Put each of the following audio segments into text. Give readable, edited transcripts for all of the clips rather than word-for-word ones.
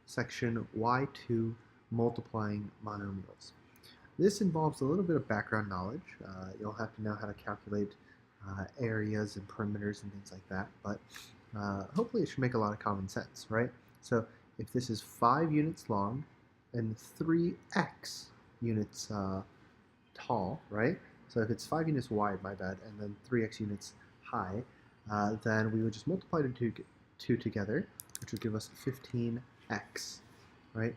section Y2 multiplying monomials. This involves a little bit of background knowledge. You'll have to know how to calculate areas and perimeters and things like that, but hopefully it should make a lot of common sense, right? So if this is 5 units long and 3x units tall, right? So if it's 5 units wide, my bad, and then 3x units high, then we would just multiply the two together, which would give us 15x, right?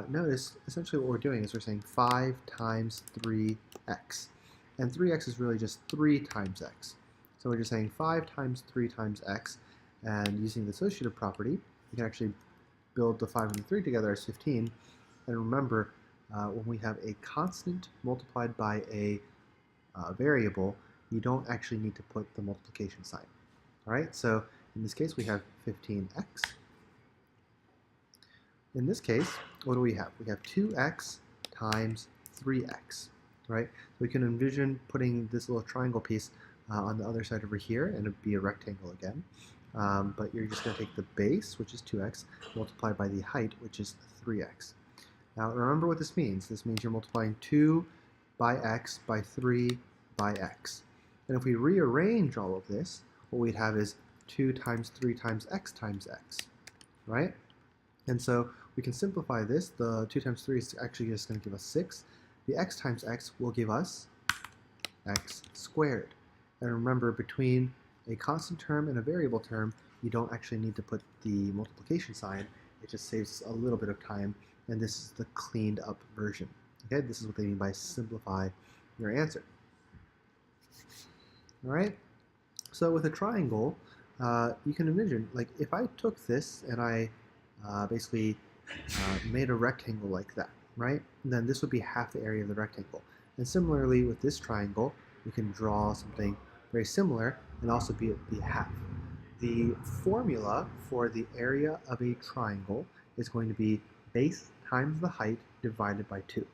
Notice, essentially what we're doing is we're saying 5 times 3x. And 3x is really just 3 times x. So we're just saying 5 times 3 times x, and using the associative property, we can actually build the 5 and the 3 together as 15. And remember, when we have a constant multiplied by a variable, you don't actually need to put the multiplication sign. All right, so in this case, we have 15x. In this case, what do we have? We have 2x times 3x, right? We can envision putting this little triangle piece on the other side over here, and it'd be a rectangle again. But you're just going to take the base, which is 2x, multiplied by the height, which is 3x. Now remember what this means. This means you're multiplying 2 by x by 3 by x. And if we rearrange all of this, what we'd have is 2 times 3 times x, right? And so we can simplify this. The 2 times 3 is actually just going to give us 6. The x times x will give us x squared. And remember, between a constant term and a variable term, you don't actually need to put the multiplication sign. It just saves a little bit of time, and this is the cleaned up version. Okay, this is what they mean by simplify your answer. All right, so with a triangle, you can envision, like, if I took this and I basically made a rectangle like that, right? Then this would be half the area of the rectangle. And similarly with this triangle, we can draw something very similar and also be half. The formula for the area of a triangle is going to be base times the height divided by 2.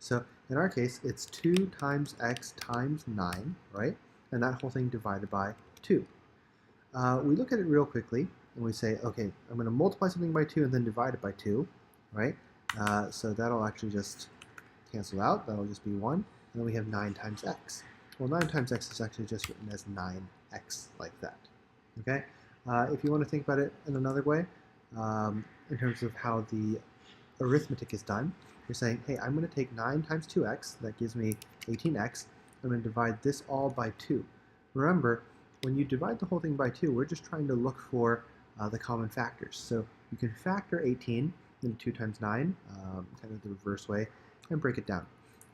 So in our case, it's 2 times x times 9, right? And that whole thing divided by 2. We look at it real quickly, and we say, okay, I'm going to multiply something by 2 and then divide it by 2, right? So that'll actually just cancel out. That'll just be 1. And then we have 9 times x. Well, 9 times x is actually just written as 9x, like that. Okay? If you want to think about it in another way, in terms of how the arithmetic is done, you're saying, hey, I'm going to take 9 times 2x, that gives me 18x. I'm going to divide this all by 2. Remember, when you divide the whole thing by 2, we're just trying to look for the common factors. So you can factor 18 into 2 times 9, kind of the reverse way, and break it down.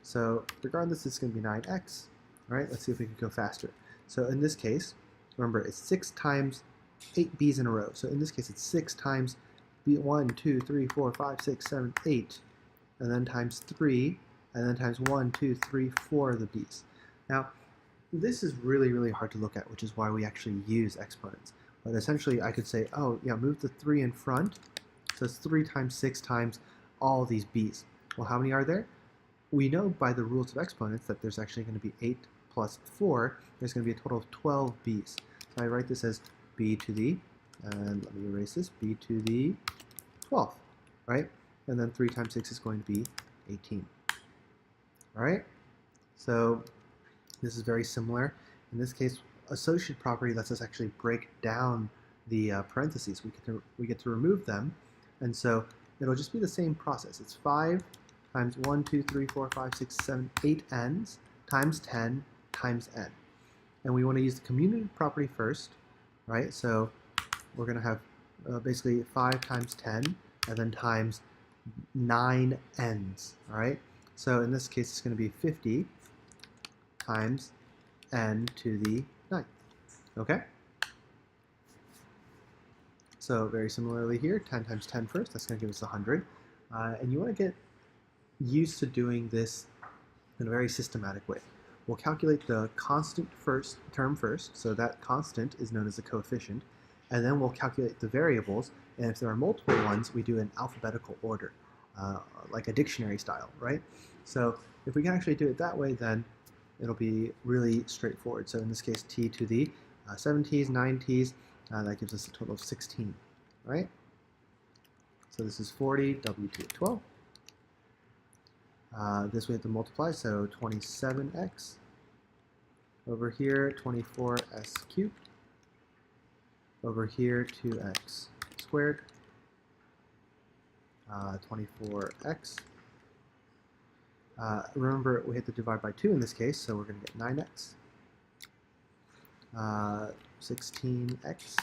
So regardless, it's going to be 9x. All right, let's see if we can go faster. So in this case, remember, it's 6 times 8 b's in a row. So in this case, it's 6 times b 1, 2, 3, 4, 5, 6, 7, 8, and then times 3, and then times 1, 2, 3, 4 of the b's. Now, this is really, really hard to look at, which is why we actually use exponents. But essentially, I could say, oh, yeah, move the 3 in front. So it's 3 times 6 times all these b's. Well, how many are there? We know by the rules of exponents that there's actually going to be 8 plus 4. There's going to be a total of 12 b's. So I write this as b to the, and let me erase this, b to the 12th, right? And then 3 times 6 is going to be 18. All right? So this is very similar. In this case, associative property lets us actually break down the parentheses. We get to remove them, and so it'll just be the same process. It's 5 times 1, 2, 3, 4, 5, 6, 7, 8 n's times 10 times n. And we want to use the commutative property first, right? So we're going to have basically 5 times 10 and then times 9 n's, all right? So in this case, it's going to be 50 times n to the 9th, okay? So very similarly here, 10 times 10 first, that's going to give us 100. And you want to get used to doing this in a very systematic way. We'll calculate the constant term first, so that constant is known as the coefficient, and then we'll calculate the variables, and if there are multiple ones, we do in alphabetical order, like a dictionary style, right? So if we can actually do it that way, then it'll be really straightforward. So in this case, t to the 7 t's, 9 t's, that gives us a total of 16, right? So this is 40, W2 at 12. This we have to multiply, so 27x. Over here, 24s cubed. Over here, 2x squared. 24x. Remember, we have to divide by 2 in this case, so we're going to get 9x. 16x.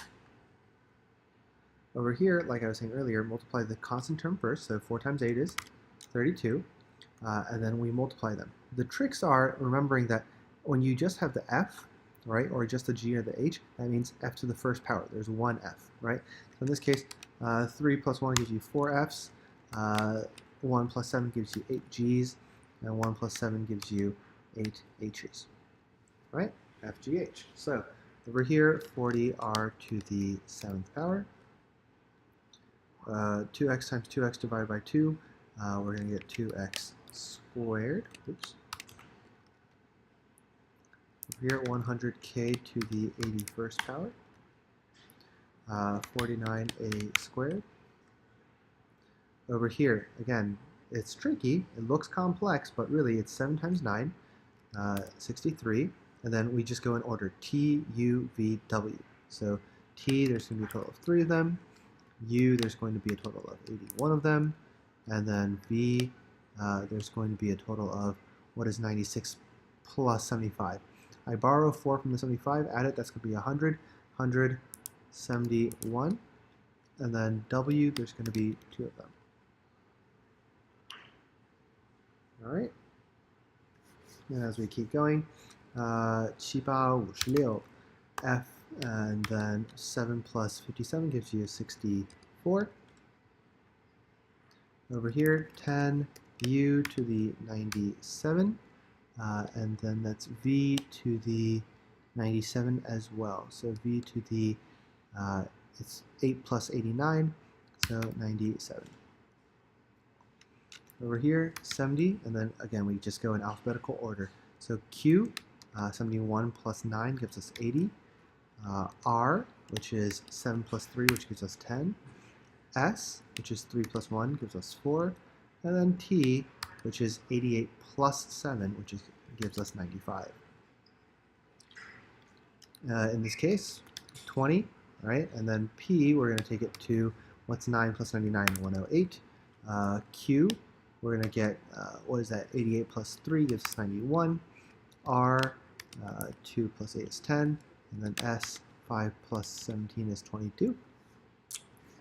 Over here, like I was saying earlier, multiply the constant term first, so 4 times 8 is 32, and then we multiply them. The tricks are remembering that when you just have the f, right, or just the g or the h, that means f to the first power. There's one f, right? So in this case, 3 plus 1 gives you 4 f's, 1 plus 7 gives you 8 g's, and 1 plus 7 gives you 8 h's, right? FGH. So over here, 40r to the 7th power. 2x times 2x divided by 2, we're going to get 2x squared. Oops. Over here, 100k to the 81st power. 49a squared. Over here, again, it's tricky. It looks complex, but really it's 7 times 9, 63. And then we just go in order, T, U, V, W. So T, there's going to be a total of 3 of them. U, there's going to be a total of 81 of them. And then V, there's going to be a total of, what is 96 plus 75? I borrow 4 from the 75, add it, that's going to be 100, 171. And then W, there's going to be 2 of them. All right. And as we keep going, 756 F, and then 7 plus 57 gives you 64. Over here, 10 U to the 97, and then that's V to the 97 as well. So V to the, it's 8 plus 89, so 97. Over here, 70, and then again, we just go in alphabetical order. So Q, 71 plus 9 gives us 80. R, which is 7 plus 3, which gives us 10. S, which is 3 plus 1, gives us 4. And then T, which is 88 plus 7, which gives us 95. In this case, 20, right? And then P, we're going to take it to, what's 9 plus 99? 108. Q, we're going to get, what is that? 88 plus 3 gives us 91. R, 2 plus 8 is 10. And then S, 5 plus 17 is 22.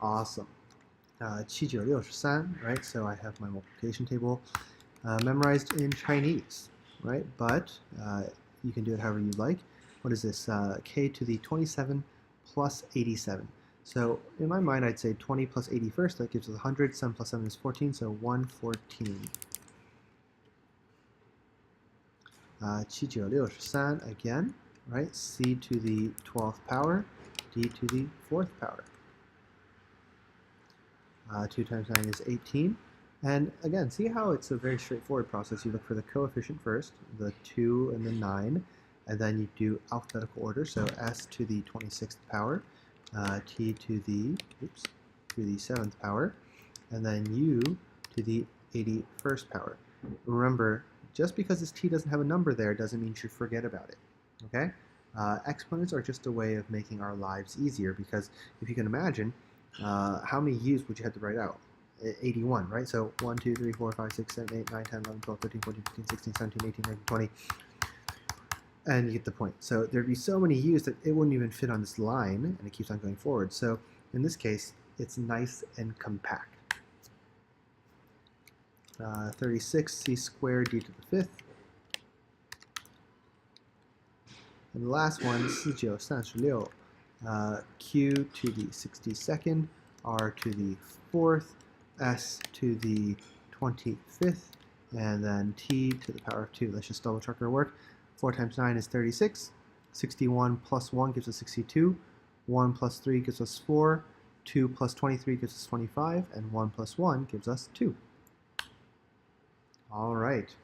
Awesome. 7963, right? So I have my multiplication table memorized in Chinese, right? But you can do it however you like. What is this? K to the 27 plus 87. So in my mind, I'd say 20 plus 80 first. That gives us 100. 7 plus 7 is 14, so 114. 7963 again, right? C to the 12th power, D to the 4th power. 2 times 9 is 18. And again, see how it's a very straightforward process. You look for the coefficient first, the 2 and the 9, and then you do alphabetical order. So S to the 26th power, T to the, oops, to the 7th power, and then U to the 81st power. Remember, just because this T doesn't have a number there doesn't mean you should forget about it, okay? Exponents are just a way of making our lives easier, because if you can imagine, how many U's would you have to write out? 81, right? So 1, 2, 3, 4, 5, 6, 7, 8, 9, 10, 11, 12, 13, 14, 15, 16, 17, 18, 19, 20. And you get the point. So there'd be so many U's that it wouldn't even fit on this line, and it keeps on going forward. So in this case, it's nice and compact. 36 C squared D to the 5th. And the last one, 4936, Q to the 62nd, R to the 4th, S to the 25th, and then T to the power of 2. Let's just double check our work. 4 times 9 is 36. 61 plus 1 gives us 62. 1 plus 3 gives us 4. 2 plus 23 gives us 25. And 1 plus 1 gives us 2. All right.